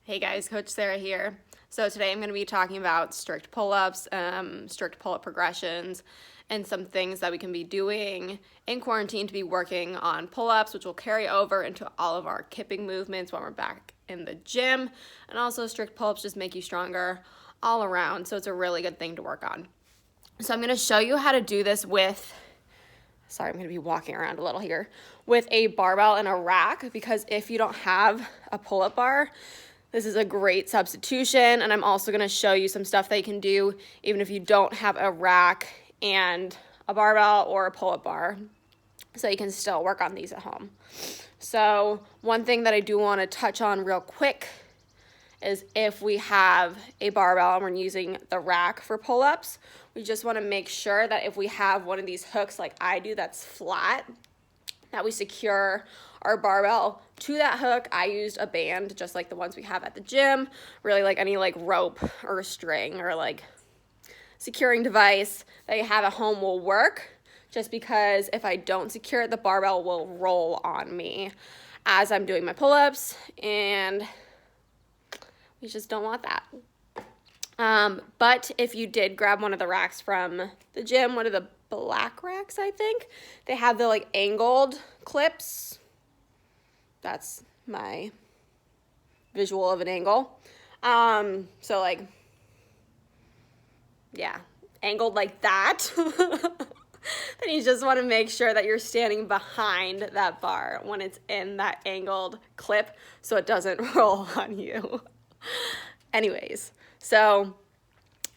Hey guys, Coach Sarah here. So today I'm going to be talking about strict pull-ups, strict pull-up progressions, and some things that we can be doing in quarantine to be working on pull-ups, which will carry over into all of our kipping movements when we're back in the gym. And also strict pull-ups just make you stronger all around, so it's a really good thing to work on. So I'm going to show you how to do this with, sorry, I'm going to be walking around a little here, with a barbell and a rack, because if you don't have a pull-up bar, this is a great substitution. And I'm also going to show you some stuff that you can do even if you don't have a rack and a barbell or a pull-up bar, so you can still work on these at home. So one thing that I do want to touch on real quick is if we have a barbell and we're using the rack for pull-ups, we just want to make sure that if we have one of these hooks like I do that's flat, that we secure our barbell to that hook. I used a band just like the ones we have at the gym, really like any like rope or string or like securing device that you have at home will work, just because if I don't secure it, the barbell will roll on me as I'm doing my pull-ups, and we just don't want that. But if you did grab one of the racks from the gym, one of the black racks, I think, they have the like angled clips. That's my visual of an angle. So like, yeah, angled like that. Then you just want to make sure that you're standing behind that bar when it's in that angled clip so it doesn't roll on you. Anyways, so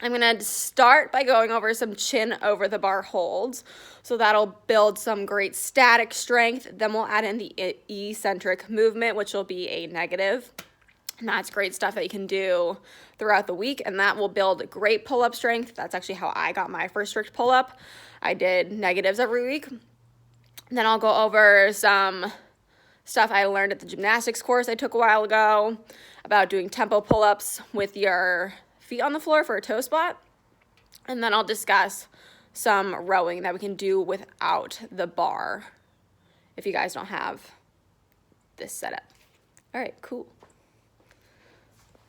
I'm going to start by going over some chin over the bar holds. So that'll build some great static strength. Then we'll add in the eccentric movement, which will be a negative. And that's great stuff that you can do throughout the week, and that will build great pull-up strength. That's actually how I got my first strict pull-up. I did negatives every week. And then I'll go over some stuff I learned at the gymnastics course I took a while ago about doing tempo pull-ups with your feet on the floor for a toe spot. And then I'll discuss some rowing that we can do without the bar if you guys don't have this setup. All right, cool.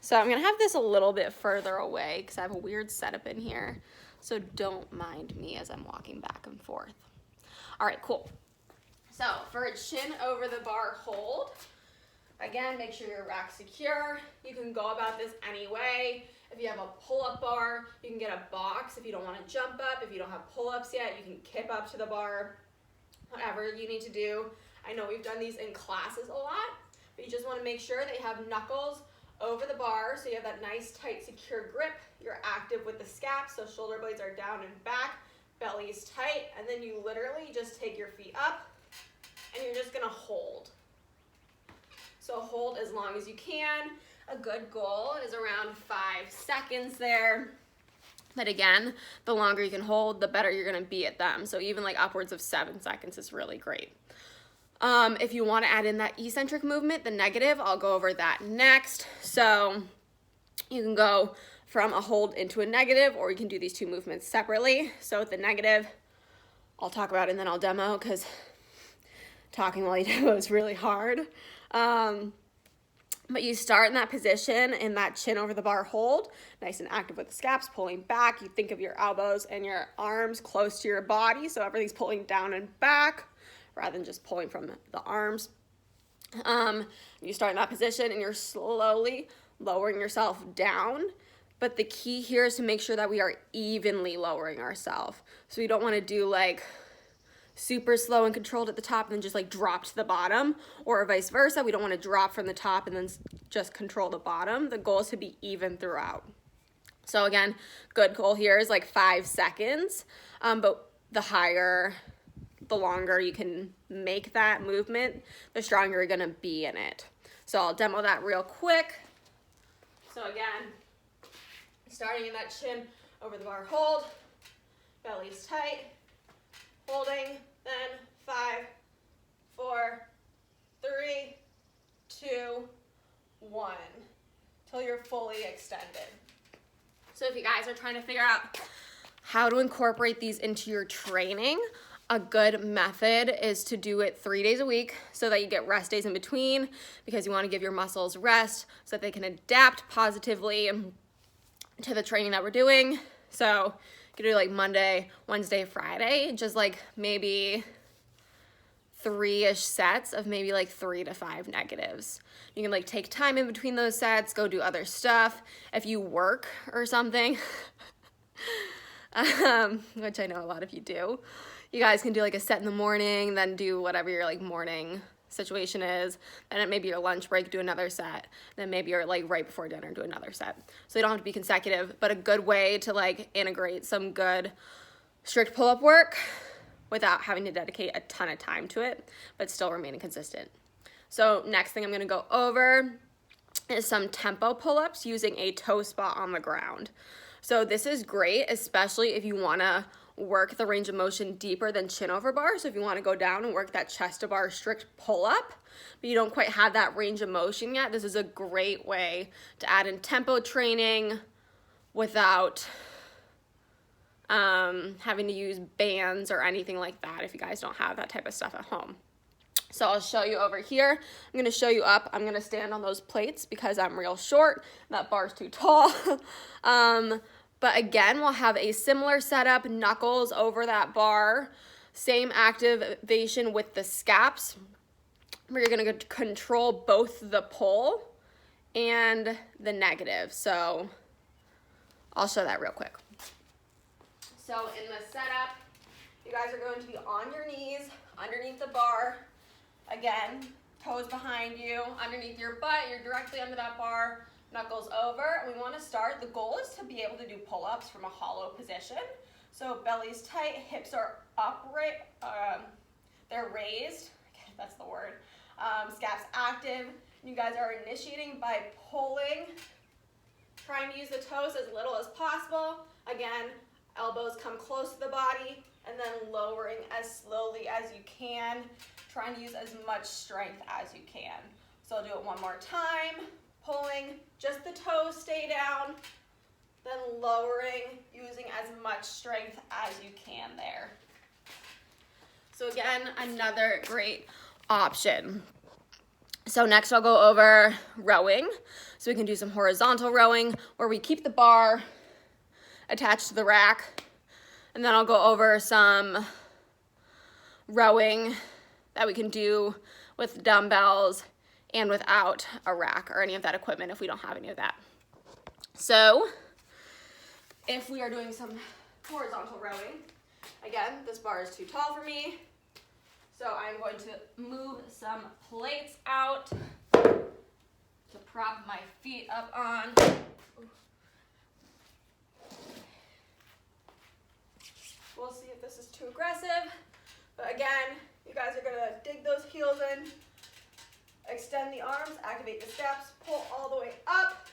So I'm going to have this a little bit further away because I have a weird setup in here. So don't mind me as I'm walking back and forth. All right, cool. So for a chin over the bar hold, again, make sure your rack's secure. You can go about this any way. If you have a pull-up bar, you can get a box if you don't want to jump up. If you don't have pull-ups yet, you can kip up to the bar. Whatever you need to do. I know we've done these in classes a lot, but you just want to make sure that you have knuckles over the bar so you have that nice, tight, secure grip. You're active with the scap, so shoulder blades are down and back, belly's tight, and then you literally just take your feet up and you're just going to hold. So hold as long as you can. A good goal is around 5 seconds there. But again, the longer you can hold, the better you're going to be at them. So even like upwards of 7 seconds is really great. If you want to add in that eccentric movement, the negative, I'll go over that next. So you can go from a hold into a negative, or you can do these two movements separately. So with the negative, I'll talk about it and then I'll demo, because talking while you demo is really hard. But you start in that position, in that chin over the bar hold, nice and active with the scaps, pulling back. You think of your elbows and your arms close to your body, so everything's pulling down and back rather than just pulling from the arms. You start in that position and you're slowly lowering yourself down. But the key here is to make sure that we are evenly lowering ourselves. So you don't want to do like super slow and controlled at the top and then just like drop to the bottom, or vice versa. We don't want to drop from the top and then just control the bottom. The goal is to be even throughout. So again, good goal here is like 5 seconds, but the longer you can make that movement, the stronger you're gonna be in it. So I'll demo that real quick. So again, starting in that chin over the bar hold, belly's tight, holding, then 5, 4, 3, 2, 1, till you're fully extended. So if you guys are trying to figure out how to incorporate these into your training, a good method is to do it 3 days a week so that you get rest days in between, because you want to give your muscles rest so that they can adapt positively to the training that we're doing. So you can do like Monday, Wednesday, Friday, just like maybe 3-ish sets of maybe like 3 to 5 negatives. You can like take time in between those sets, go do other stuff. If you work or something, which I know a lot of you do, you guys can do like a set in the morning, then do whatever your like morning situation is, and then maybe your lunch break, do another set, then maybe you're like right before dinner, do another set. So they don't have to be consecutive, but a good way to like integrate some good strict pull-up work without having to dedicate a ton of time to it, but still remaining consistent. So next thing I'm gonna go over is some tempo pull-ups using a toe spot on the ground. So this is great, especially if you wanna work the range of motion deeper than chin over bar. So if you wanna go down and work that chest to bar strict pull-up, but you don't quite have that range of motion yet, this is a great way to add in tempo training without having to use bands or anything like that if you guys don't have that type of stuff at home. So I'll show you over here. I'm gonna show you up. I'm gonna stand on those plates because I'm real short. That bar's too tall. But again, we'll have a similar setup, knuckles over that bar, same activation with the scaps, where you're gonna control both the pull and the negative. So I'll show that real quick. So in the setup, you guys are going to be on your knees, underneath the bar. Again, toes behind you, underneath your butt, you're directly under that bar, knuckles over. And we want to start, the goal is to be able to do pull-ups from a hollow position. So belly's tight, hips are upright, they're raised, that's the word. Scaps active. You guys are initiating by pulling, trying to use the toes as little as possible. Again, elbows come close to the body, and then lowering as slowly as you can, trying to use as much strength as you can. So I'll do it one more time, pulling, just the toes stay down, then lowering, using as much strength as you can there. So again, another great option. So next I'll go over rowing. So we can do some horizontal rowing where we keep the bar attached to the rack, and then I'll go over some rowing that we can do with dumbbells and without a rack or any of that equipment if we don't have any of that. So if we are doing some horizontal rowing, again, this bar is too tall for me, so I'm going to move some plates out to prop my feet up on. We'll see if this is too aggressive, but again, you guys are gonna dig those heels in, extend the arms, activate the scaps, pull all the way up,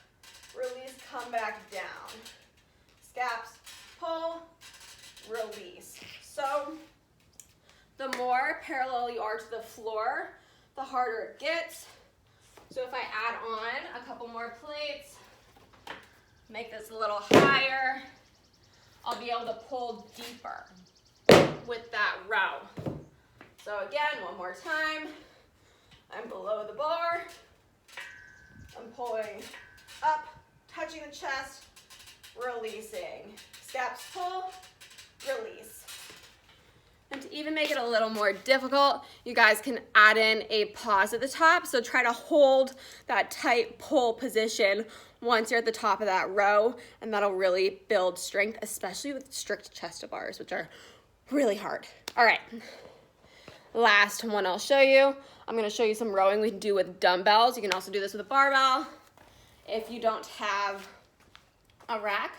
release, come back down. Scaps, pull, release. So the more parallel you are to the floor, the harder it gets. So if I add on a couple more plates, make this a little higher, I'll be able to pull deeper with that row. So again, one more time. I'm below the bar. I'm pulling up, touching the chest, releasing. Scaps pull, release. And to even make it a little more difficult, you guys can add in a pause at the top. So try to hold that tight pull position once you're at the top of that row, and that'll really build strength, especially with strict chest to bars, which are really hard. All right, last one I'll show you. I'm gonna show you some rowing we can do with dumbbells. You can also do this with a barbell if you don't have a rack.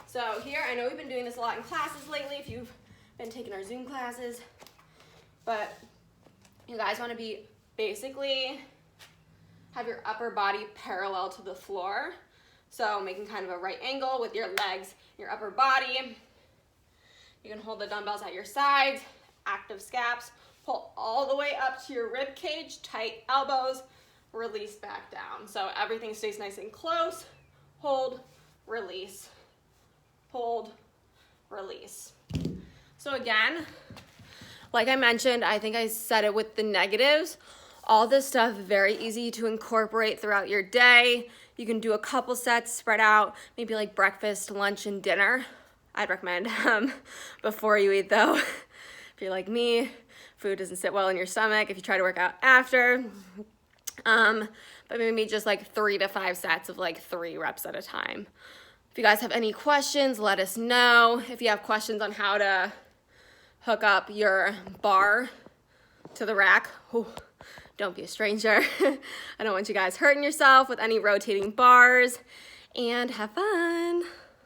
So here, I know we've been doing this a lot in classes lately if you've been taking our Zoom classes, but you guys wanna be basically have your upper body parallel to the floor. So making kind of a right angle with your legs, your upper body. You can hold the dumbbells at your sides, active scaps, pull all the way up to your rib cage, tight elbows, release back down. So everything stays nice and close, hold, release, hold, release. So again, like I mentioned, I think I said it with the negatives, all this stuff very easy to incorporate throughout your day. You can do a couple sets spread out, maybe like breakfast, lunch, and dinner. I'd recommend before you eat though. If you're like me, food doesn't sit well in your stomach if you try to work out after. But maybe just like 3 to 5 sets of like 3 reps at a time. If you guys have any questions, let us know. If you have questions on how to hook up your bar to the rack, don't be a stranger. I don't want you guys hurting yourself with any rotating bars, and have fun.